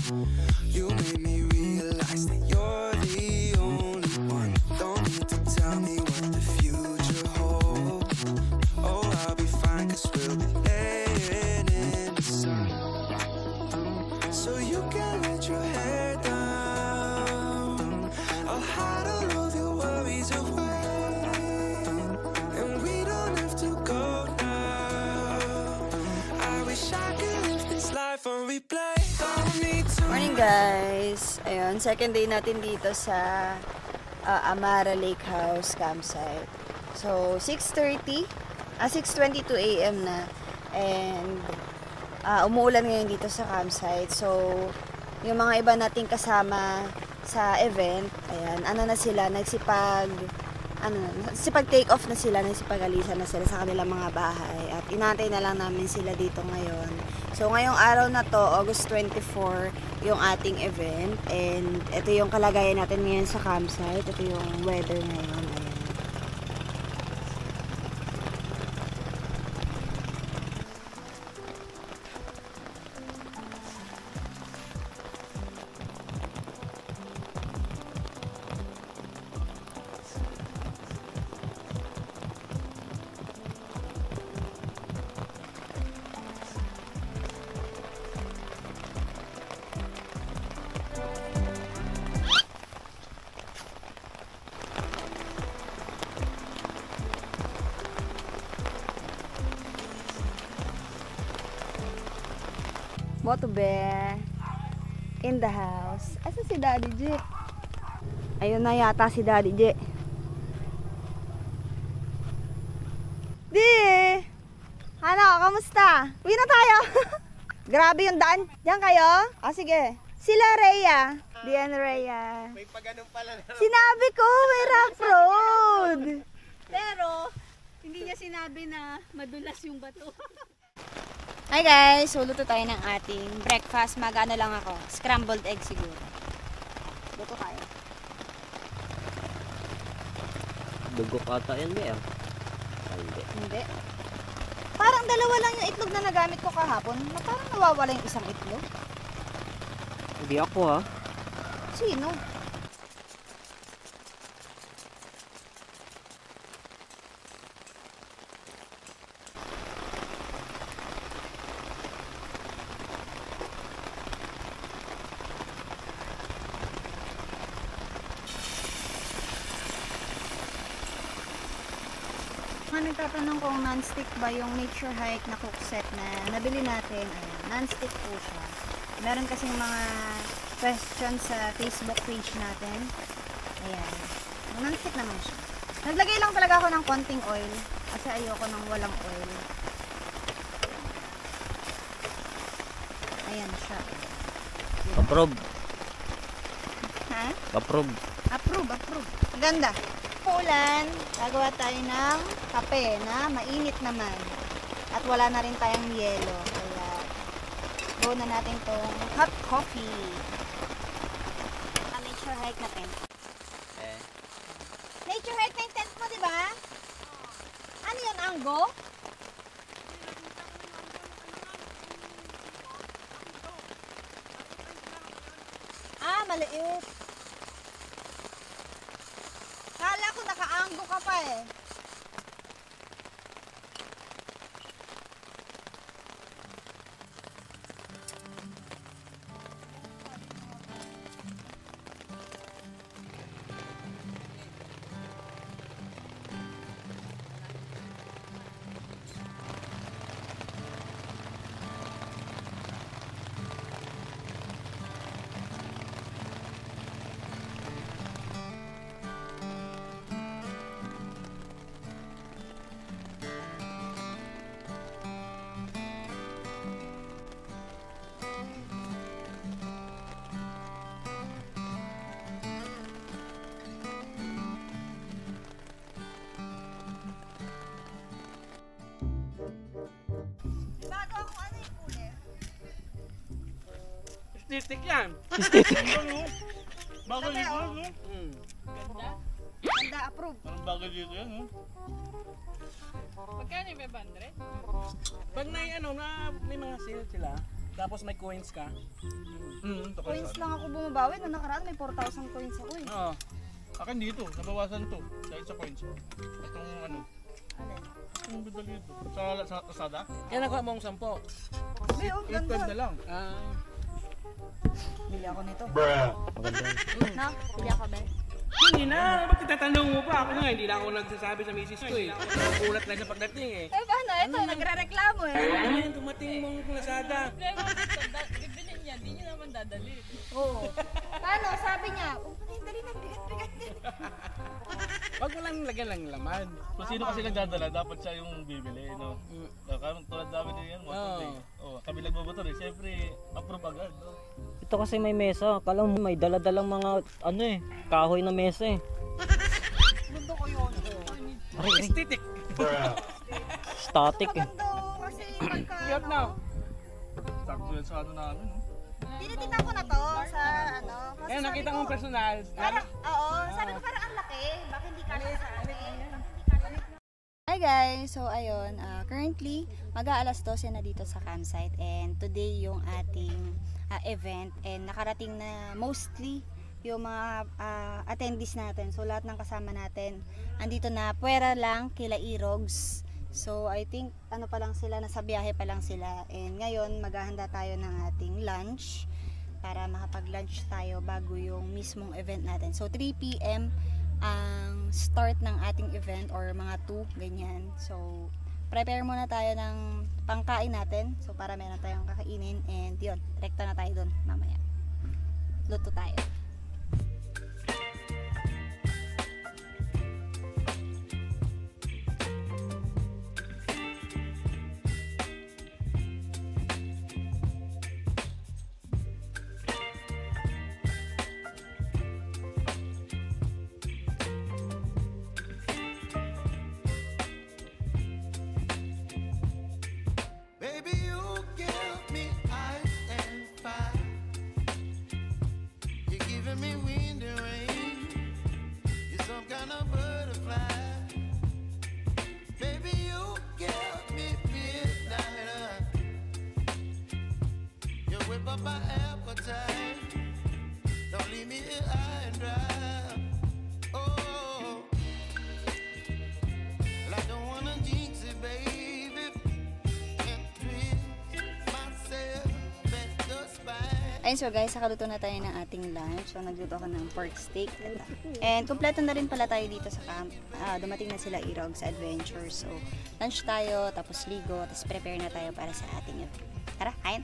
You made me realize that you're the only one. Don't need to tell me what the future holds. Oh, I'll be fine, 'cause we'll be laying in the sun. So you can let your hair down. I'll hide all of your worries away, and we don't have to go now. I wish I could live this life on replay. Morning guys! Ayun, second day natin dito sa Amara Lake House campsite. So, 6:22 AM na. And umuulan ngayon dito sa campsite. So, yung mga iba nating kasama sa event, ayan, nagsipag-take off na sila, nagsipag-alisan na sila sa kanilang mga bahay. At inantay na lang namin sila dito ngayon. So, ngayong araw na to, August 24, yung ating event. And ito yung kalagayan natin ngayon sa campsite. Ito yung weather ngayon. Ayan. Moto Bear in the house. Asa si Daddy J? Ayun na yata si Daddy J. Di! Ano, kamusta? Uwi na tayo. Grabe yung daan. Diyan kayo? O sige. Sila Rhea. Diyan Rhea. May pag-anong pala na. Sinabi ko, may rough road. Pero, hindi niya sinabi na madulas yung bato. Hi guys! So, luto tayo ng ating breakfast. Mag-ano lang ako. Scrambled egg siguro. Luto tayo. Dugo kata yan, Bea. Hindi. Hindi. Parang dalawa lang yung itlog na nagamit ko kahapon. Parang nawawala yung isang itlog. Hindi ako ha. Sino? Nagtatanong kung non-stick ba yung Nature Hike na cook set na nabili natin. Ayan, non-stick po siya. Meron kasing mga questions sa Facebook page natin. Ayan. Non-stick naman siya. Naglagay lang talaga ako ng konting oil kasi ayoko ng walang oil. Ayan siya. Approve. Ha? Approve. Approve. Maganda. Ulan, gagawa tayo ng kape na mainit naman. At wala na rin tayong yelo. Kaya, go na natin tong hot coffee. Nature hike na tent. Nature hike na yung tent mo, diba? Ano yun, Anggo? Ah, maliit. Kala ko nakaanggo ka pa eh. Aesthetic yan. Bago dito yan, no? Ganda. Ganda, approve. Parang bago dito yan, no? Magkano yung 500? Pag may ano, may mga sale sila, Tapos may coins ka. Coins lang ako bumabawi. Nung nakaraan may 4,000 coins ako eh. Oo. Akin dito, nabawasan to. Dahil sa coins. Itong ano. Alin? Itong bidal dito. Sa Lazada. Yan nakuha mo ang 10. Be, oh, 8.12 ganda. na lang. Bili ako nito. Maganda. No? Bili ako, be. Hindi na, ba't titatanong mo pa? Ako nga, hindi na ako nagsasabi sa misis ko eh. Kulat lang sa pagdating eh. Eh, paano? Ito, nagre-reklamo eh. Ano yung dumating mong Lazada? Bibilin niya, di niya naman dadali. Oo. Paano? Sabi niya, dali na, bigat-bigat din. Wag mo lang lagyan lang laman. Kung sino kasi nagdadala, dapat siya yung bibili, no? Kaya tulad namin din yan, kami nagbabato eh. Siyempre, approve agad, no? Ito kasi may mesa. Kala mo may dala-dalang mga kahoy na mesa eh. Mundo ko yun. Aray, Aesthetic! static eh. Maganda kasi pagka, Cute na! Sakto yan sa ano namin, no? tinitingnan ko na to sa ano. Kasi Ngayon, nakita mo personal. Parang, oo, sabi ko parang ang laki. Bakit hindi ka sa akin? Hi guys! So ayun, currently mag-aalas 12 na dito sa campsite and today yung ating event and nakarating na mostly yung mga attendees natin. So lahat ng kasama natin andito na, puwera lang kila Irogs. So I think ano pa lang sila, nasa biyahe pa lang sila and ngayon maghahanda tayo ng ating lunch para makapag-lunch tayo bago yung mismong event natin. So 3 PM ang start ng ating event or mga 2, ganyan. So prepare muna tayo ng pangkain natin. So para meron tayong kakainin and yun, rekta na tayo dun mamaya. Luto tayo. Baby, you give me ice and fire. You're giving me wind and rain. You're some kind of butterfly. Baby, you give me midnight. You whip up my appetite. Don't leave me here high and dry. Oh, well, I don't wanna jinx it, baby. Ayun, so guys, nakaluto na tayo ng ating lunch. So nagluto ako ng pork steak. And kompleto na rin pala tayo dito sa camp. Dumating na sila Irog sa adventure. So lunch tayo, tapos ligo, tapos prepare na tayo para sa ating event. Tara, kain!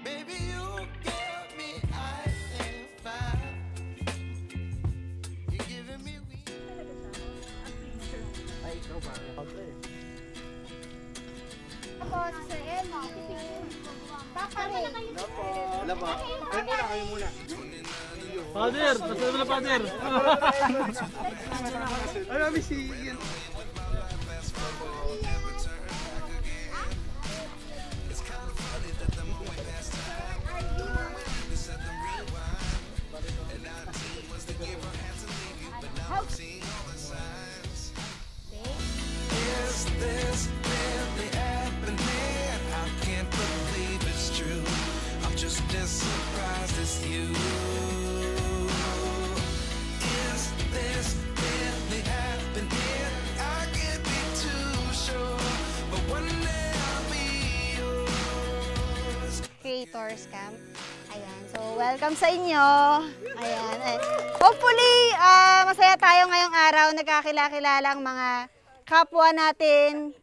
Baby, you give me ice and fire. You're giving me wind. Tapos, Sir Elmo. Papa rin. Father! Pasal mo na, Father! Ay, mami, si... Is this really happening? I can't believe it's true. I'm just as surprised as you. Is this really happening? I can't be too sure, but one day I'll be yours. Creators Camp. Ayan. So, welcome sa inyo. Ayan. Hopefully, masaya tayo ngayong araw. Nagkakilala-kilalang mga kapwa natin.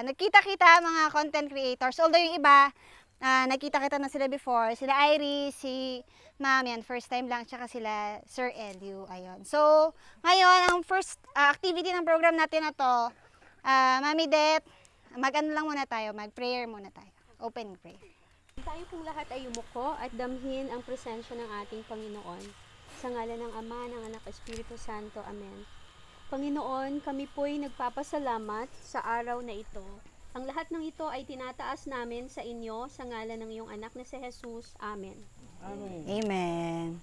Nagkita-kita mga content creators. Although yung iba, nagkita-kita na sila before. Sila Iris, si Ma'am, yan. First time lang. Tsaka sila Sir Eliu. Ayun. So, ngayon, ang first activity ng program natin na to, Mami Det, mag-ano lang muna tayo. Mag-prayer muna tayo. Open prayer. Tayo pong lahat ay yumuko at damhin ang presensya ng ating Panginoon. Sa ngalan ng Ama, ng Anak, Espiritu Santo. Amen. Panginoon, kami po'y nagpapasalamat sa araw na ito. Ang lahat ng ito ay tinataas namin sa inyo sa ngalan ng iyong anak na si Jesus. Amen. Amen.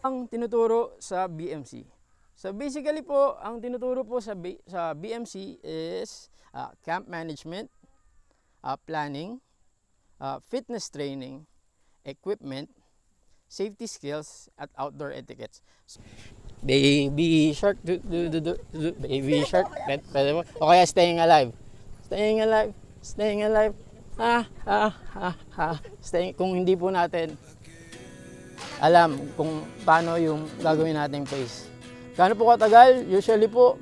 Ang tinuturo sa BMC. So basically po, ang tinuturo po sa BMC is camp management, planning, fitness training, equipment, safety skills, at outdoor etiquettes. Baby shark, baby shark, pwede mo. O kaya staying alive. Staying alive, staying alive. Kung hindi po natin alam kung paano yung gagawin nating pace. Gaano po katagal? Usually po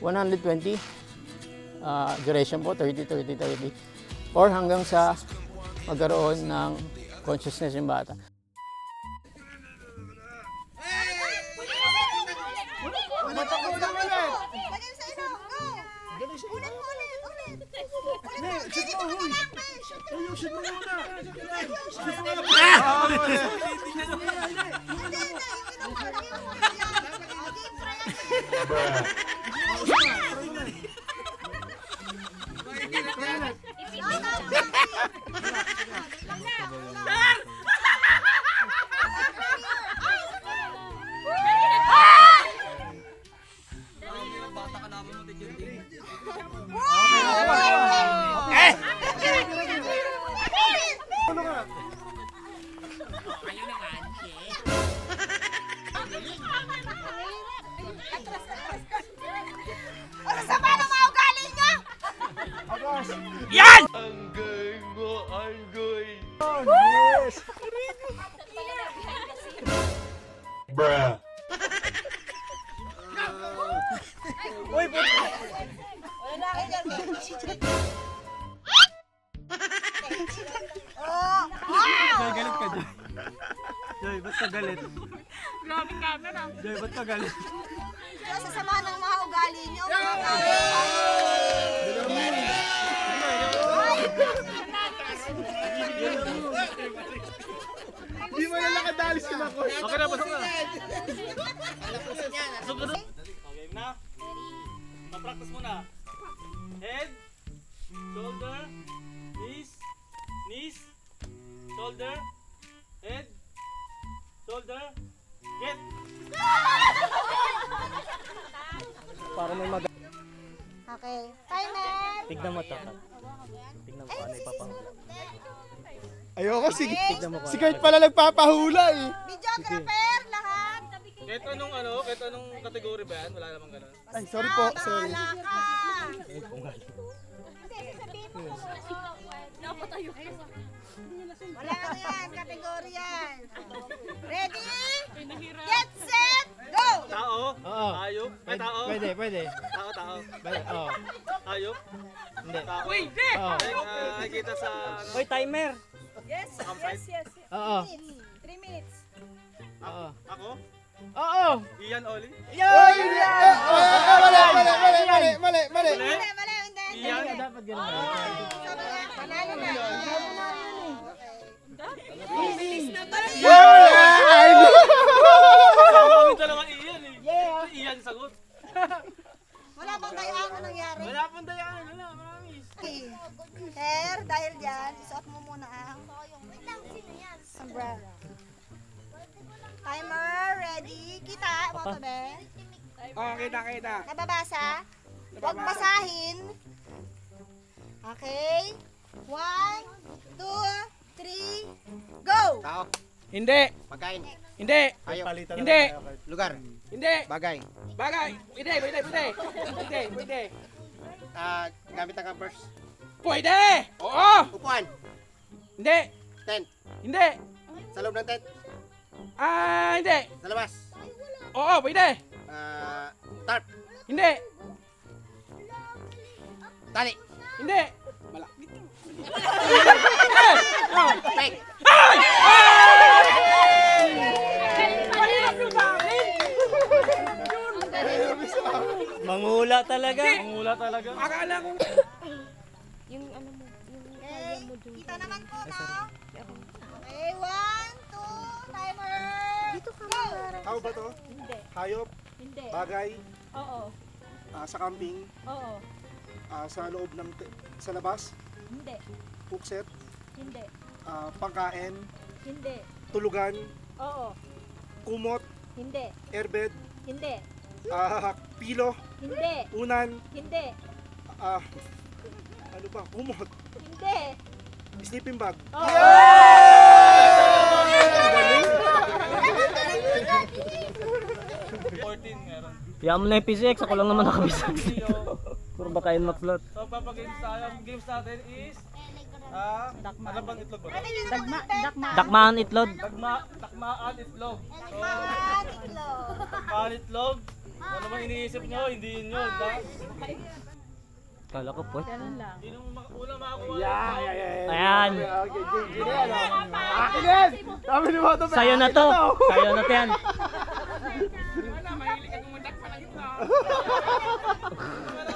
120. Duration po 30. Or hanggang sa magkaroon ng consciousness yung bata. Galit ka, Joy. Joy, ba't ka galit? Grabe camera. Joy, ba't ka galit? Sa sama ng mga ugali nyo, mga Hindi mo na nakadali si Mako. Okay na, pasok na. Okay na? Pa-practice muna. Head, shoulder, knees, shoulder, head, shoulder, get. Para may mag... Okay. Timer! Tignan mo, Takat. Tignan mo paano ipapang... Ayoko, sige. Tignan mo Si Kurt pala nagpapahula eh. Videographer, lahat! Kahit anong kategory ba yan? Wala namang ganun. Ay, sorry po, sorry. Wala ka! Wala ano yan, kategory yan. Ready? Get set, go! Tao? Oo. Hayop? Ay, tao? Pwede. Tao. Oo. Hayop? Hindi. Tao? Oo. Ay, nakikita sa... Hoy, timer! Yes, campsite? Oo. 3 minutes. Oo. Ako? Oo. Ian Oli? Mali. Mali? Mali, hindi. Ian? Dapat ganun. Panalo na. Kasama kami dalawa Ian eh. Ian sagot. Wala bang dayaan na nangyari? Wala pong dayaan. Wala, marami. Hair, dahil dyan, isuot mo muna ang sombrero. Timer, ready? Kita, mo to, be? Oo, kita. Nababasa? Huwag basahin. Okay? 1, 2, 3, go! Tao. Hindi. Pagkain. Hindi. Hayop. Hindi. Lugar. Hindi. Bagay. Bagay. Pwede. Gamit ng campers. Pwede. Oo. Upuan. Hindi. Tent. Hindi. Sa loob ng tent. Hindi. Sa labas. Oo, pwede. Tarp. Hindi. Tali. Hindi. Peg. Mangula talaga. Mangula talaga. Akala ko. Okay, kita naman po, no? Okay, 1, 2, timer! Dito ka, Tao ba to? Hindi. Hayop? Hindi. Bagay? Oo. Sa camping? Oo. Sa loob ng sa labas? Hindi. Cookset? Hindi. Pangkain? Hindi. Tulugan? Oo. Kumot? Hindi. Airbed? Hindi. Pilo? Hindi. Unan? Hindi. Ano ba? Kumot? Hindi. sleeping bag. 14 meron. Yaman na yung PCX, ako lang naman nakabisa. Puro ba kayo maklot? So papagames tayo. Ang games natin is ano bang itlog ba? Dakmaan itlog. Dakmaan itlog. Dakmaan itlog. Dakmaan itlog. Ano naman iniisip nyo? Hindi yun yun. Kala ko po. Hindi nung unang makakuha. Ayan. Akin yan! Sabi ni Moto, Sa'yo na to. Sa'yo na to yan.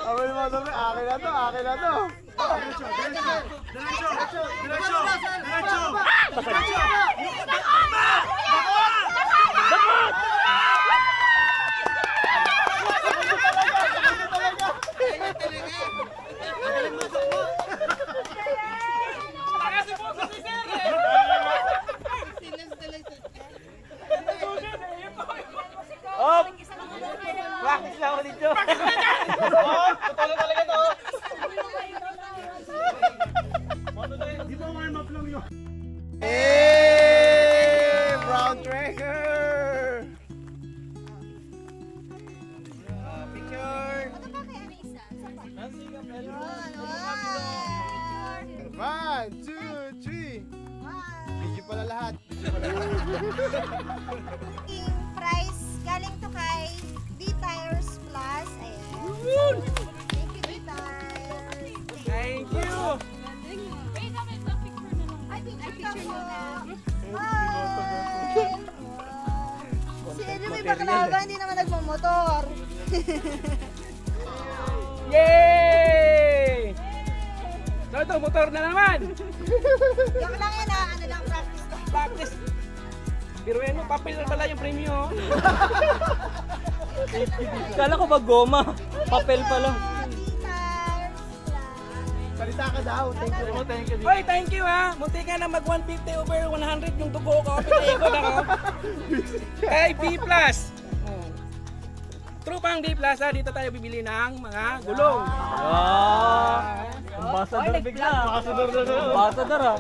sabi ni Moto, akin na to, akin na to. Oh! Practice lang ako dito. Oh! Totoo talaga to. Di ba warm up lang yun? Hey! Brown Tracker! Picture! 1, 2, 3! Video pala lahat. King prize galing to kay D-Tires Plus. Ayan. Thank you, D-Tires. Thank you! Ay, picture mo na. Si Edu may baklava, hindi naman nagmamotor. Yay! So ito, motor na naman! Yung lang yan ano lang, practice lang. Practice! Biruin mo, papel na pala yung premium. Kala ko ba goma? Papel pala. D-Tires Plus. Salita ka daw. Thank you. Thank you. Hoy, thank you ha. Munti ka na mag 150 over 100 yung dugo ko. Pinay ko na ko. Kay B+. True pang B+, ha. Dito tayo bibili ng mga gulong. Ambassador bigla. Ambassador ah.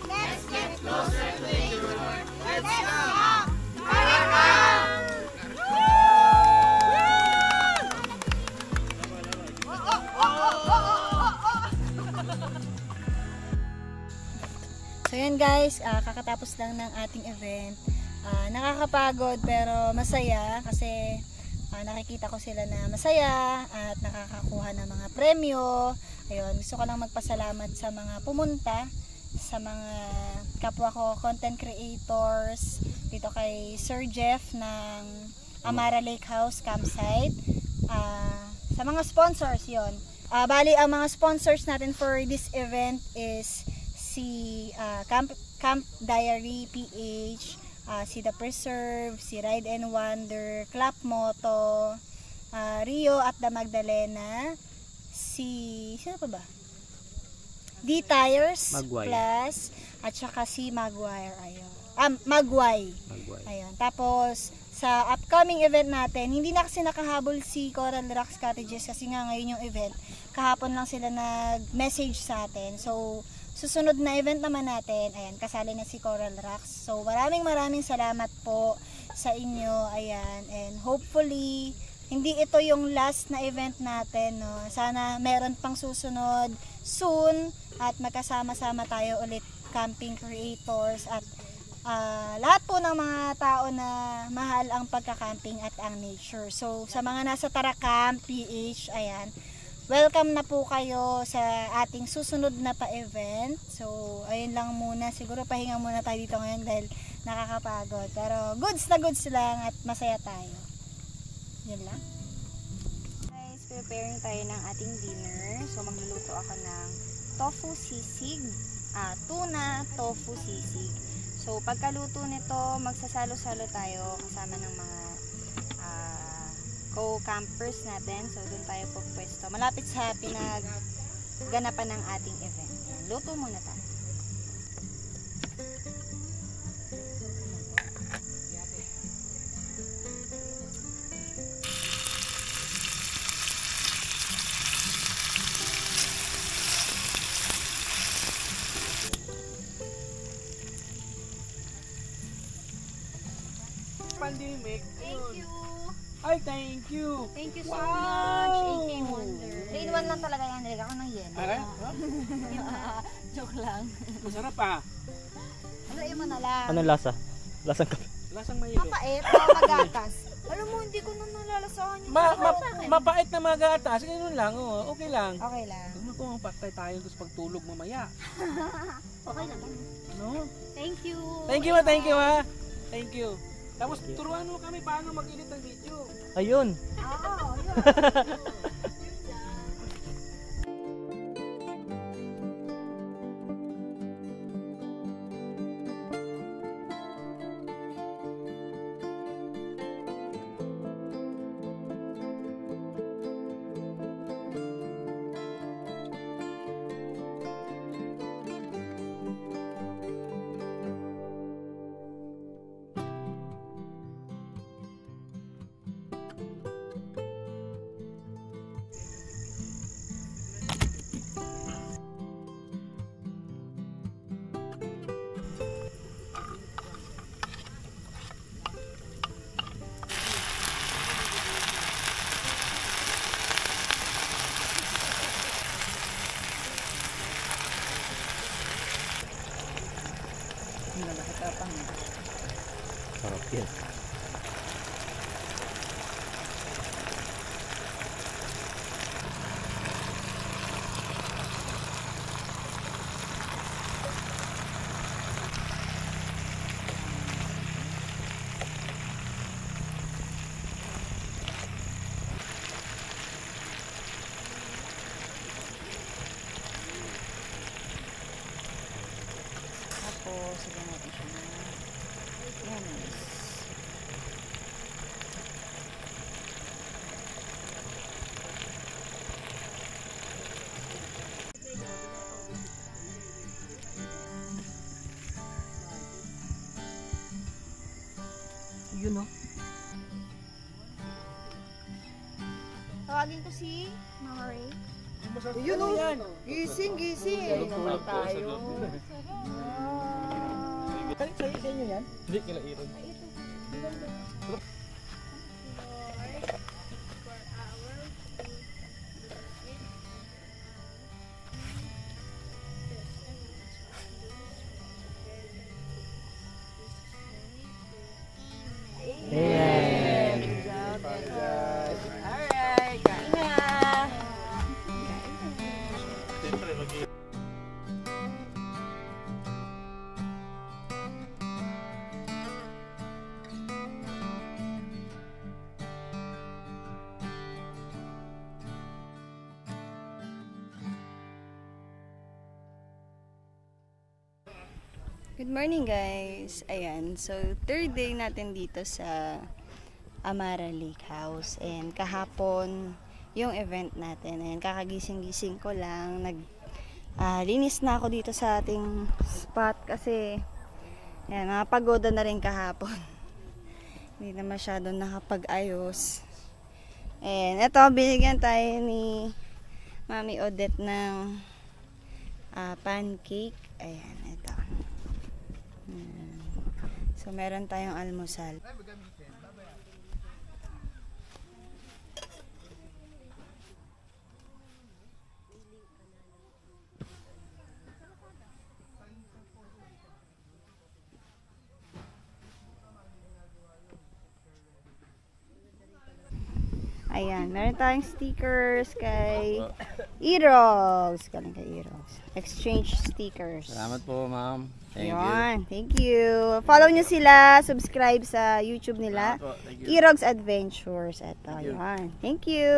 Let's get closer to the universe. Let's go! Marimar! So yun guys, kakatapos lang ng ating event. Nakakapagod pero masaya kasi nakikita ko sila na masaya at nakakakuha ng mga premyo. Ayun, gusto ko lang magpasalamat sa mga pumunta, sa mga kapwa ko content creators, dito kay Sir Jeff ng Amara Lake House Campsite, sa mga sponsors yon. Bali, ang mga sponsors natin for this event is si Camp Diary PH, si The Preserve, si Ride and Wonder, Clap Moto, Rio at The Magdalena, sino pa ba? D-Tires Plus, at saka si Maguire, ayun. Magway. Ayun. Tapos, sa upcoming event natin, hindi na kasi nakahabol si Coral Rocks Cottages kasi nga ngayon yung event. Kahapon lang sila nag-message sa atin. So, susunod na event naman natin, ayan, kasali na si Coral Rocks. So, maraming salamat po sa inyo, ayan. And hopefully, hindi ito yung last na event natin, no? Sana meron pang susunod soon at magkasama-sama tayo ulit, camping creators at lahat po ng mga tao na mahal ang pagka-camping at ang nature. So, sa mga nasa Taracamp, PH, ayan, welcome na po kayo sa ating susunod na pa-event. So, ayun lang muna. Siguro pahinga muna tayo dito ngayon dahil nakakapagod. Pero goods na goods lang at masaya tayo. Yun lang. Guys, preparing tayo ng ating dinner. So, magluluto ako ng tofu sisig. Tuna tofu sisig. So, pagkaluto nito, magsasalo-salo tayo kasama ng mga co-campers natin. So, doon tayo po pwesto. Malapit sa pinag-ganapan ng ating event. Yan. Luto muna tayo. Mek. Thank you. Ay, thank you. Thank you so much, AK Wonder. 3-in-1 lang talaga yan, Rick. Ako ng yen. Ay, Joke lang. masarap pa. Ano mo na lang. Anong lasa? Lasang kape. Lasang mahilo. Mapait, magatas. Alam mo, hindi ko na nalalasahan yung Mapait na mga gatas. Ganun lang, oh. Okay lang. Okay lang. Ano kung patay tayo gusto pagtulog mamaya? Okay lang. No? Thank you. Thank you, thank you, ha. Thank you. Tapos turuan mo kami paano mag-edit ng video. Ayun. Oo, yun. Sarap yan. Tapos, sigyan natin siya na mayonnaise. Yun oh. Tawagin ko si Mama Ray. Yun o. Gising, gising. Tayo. Sa inyo yan? Hindi, kila Iron. Amen. Alright, kain na. Siyempre, Good morning guys. Ayan, so third day natin dito sa Amara Lake House. And kahapon yung event natin. Ayan, kakagising-gising ko lang. Linis na ako dito sa ating spot kasi ayan, napagoda na rin kahapon. Hindi na masyado nakapag-ayos. And eto, binigyan tayo ni Mami Odette ng pancake. Ayan, ito. So, meron tayong almusal. Ayan, meron tayong stickers kay Erogs. Galing kay Erogs. Exchange stickers. Salamat po, ma'am. Thank you. Ayan, thank you. Follow nyo sila, subscribe sa YouTube nila. Erogs Adventures. Ito, ayan. Thank you.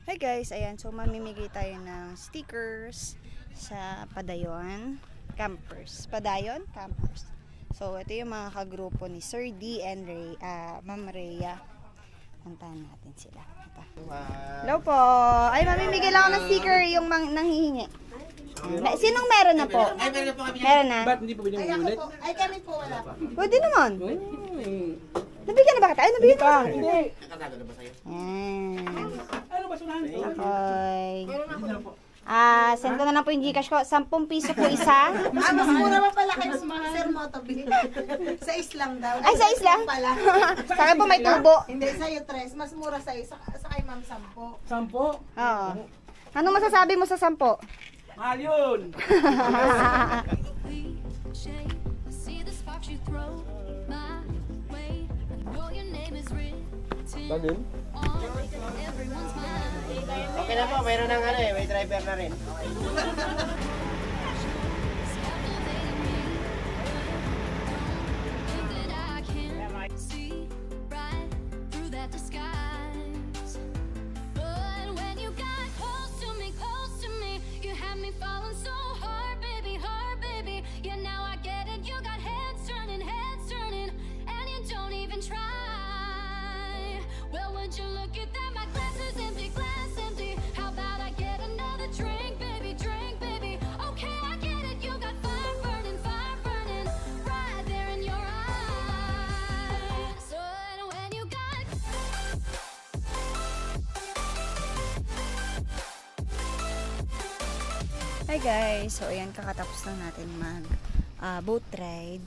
Hi guys, ayan. So, mamimigay tayo ng stickers sa Padayon Campers. Padayon Campers. So, ito yung mga kagrupo ni Sir D and Ma'am Rhea. Puntahan natin sila. Ito. Hello po. Ay, mamimigay lang ako ng sticker yung nanghihingi. Sinong meron na po? Ay, meron na po kami. Meron na? Ba't hindi pa binigyan Ay, kami po wala pa. Pwede naman. Nabigyan na ba kita? Ay, nabigyan na. Hindi. Nakatago na ba sa'yo? Ayan. Ano ba sunahan? Okay. Send ko na lang po yung Gcash ko. 10 piso po isa. Mas mura pa pala kay Sir Motobi. Sa lang daw. Ay, sa lang? Pala. Sa akin po may tubo. Hindi, sa'yo 3. Mas mura sa'yo. Sa kay Ma'am 10. 10? Oo. Ano masasabi mo sa 10? Mahal yun! Ganun? Okay na po, mayroon ng ano eh, may driver na rin. Hi guys! So ayan, kakatapos lang natin mag boat ride.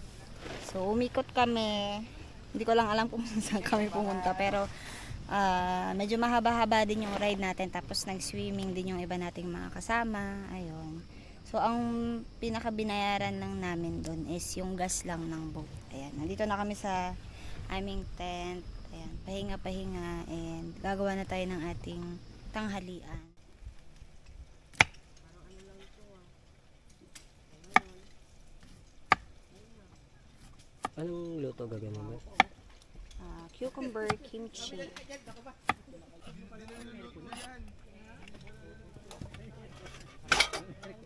So umikot kami. Hindi ko lang alam kung saan kami pumunta, pero medyo mahaba-haba din yung ride natin. Tapos nag-swimming din yung iba nating mga kasama. Ayun. So ang pinakabinayaran lang namin doon is yung gas lang ng boat. Ayan. Nandito na kami sa aming tent. Ayan. Pahinga-pahinga and gagawa na tayo ng ating tanghalian. Anong luto gagawin mo? Cucumber kimchi.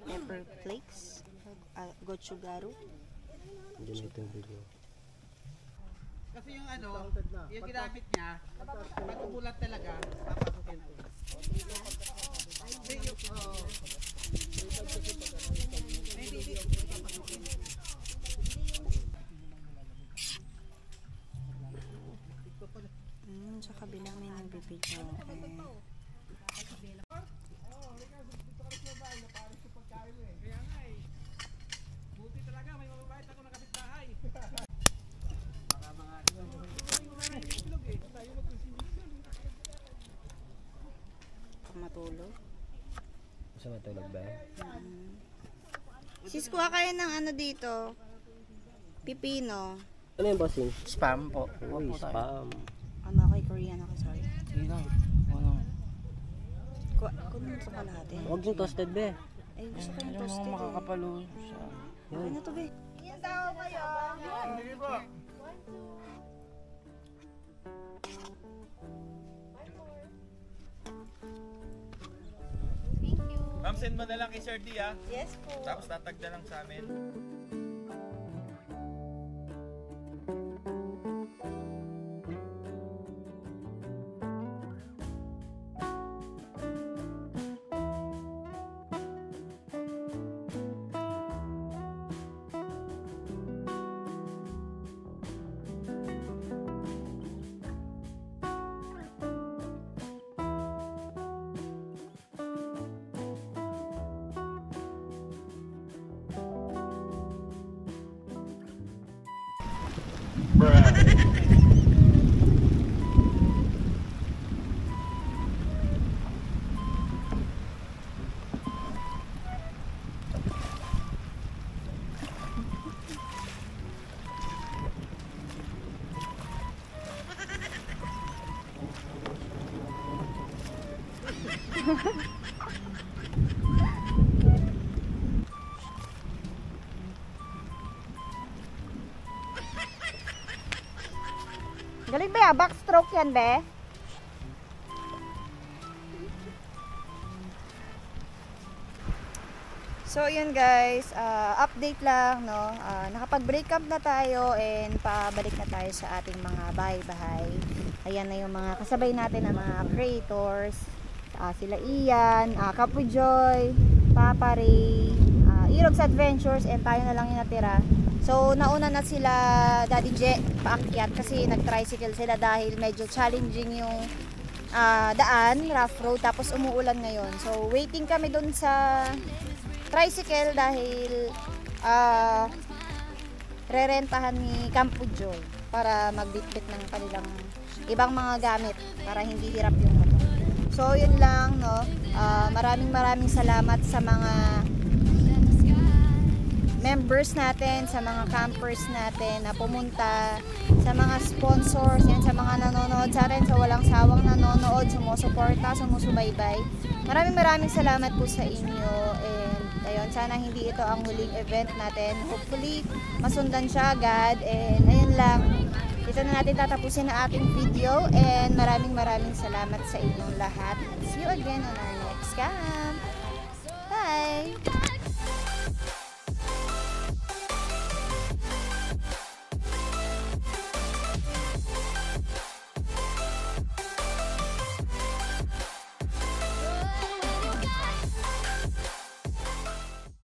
Pepper flakes. Gochugaru. Hindi na itong video. Kasi yung ano, yung ginamit niya, pag umulat talaga, papasukin ko. Sa kabila may nagbibidyo. Buti talaga, may mababait ako ng kapitbahay. Matulog. Gusto matulog ba? Sis, kuha kayo ng ano dito. Pipino. Ano yung bossing? Spam po. Uy, spam. Ano ako, Korean ako, sorry. Sige lang. Ano? Kunin mo sa kalahati. Huwag yung toasted be. Ay, gusto ko yung Yung toasted mga eh. makakapalo sa... Ay na to, be. Sige po. Ma'am, send mo na lang kay Sir D, ha? Yes po. Tapos tatag na lang sa amin. Galing ba ya? Backstroke yan, be? So, yun guys, update lang, no? Nakapag-break up na tayo and pabalik na tayo sa ating mga bahay-bahay. Ayan na yung mga kasabay natin na mga creators. Sila Ian, Kapujoy, Papa Ray, Irogs Adventures, and tayo na lang yung natira. So, nauna na sila Daddy Je paakyat kasi nag-tricycle sila dahil medyo challenging yung daan, rough road, tapos umuulan ngayon. So, waiting kami dun sa tricycle dahil rerentahan ni Campo Joy para magbitbit ng kanilang ibang mga gamit para hindi hirap yung motor. So, yun lang, no? Maraming salamat sa mga members natin, sa mga campers natin na pumunta, sa mga sponsors, yan, sa mga nanonood sa atin, sa walang sawang nanonood, sumusuporta, sumusubaybay. Maraming salamat po sa inyo, and ayun, sana hindi ito ang huling event natin. Hopefully, masundan siya agad, and ayun lang. Dito na natin tatapusin ang ating video, and maraming salamat sa inyong lahat. See you again on our next camp.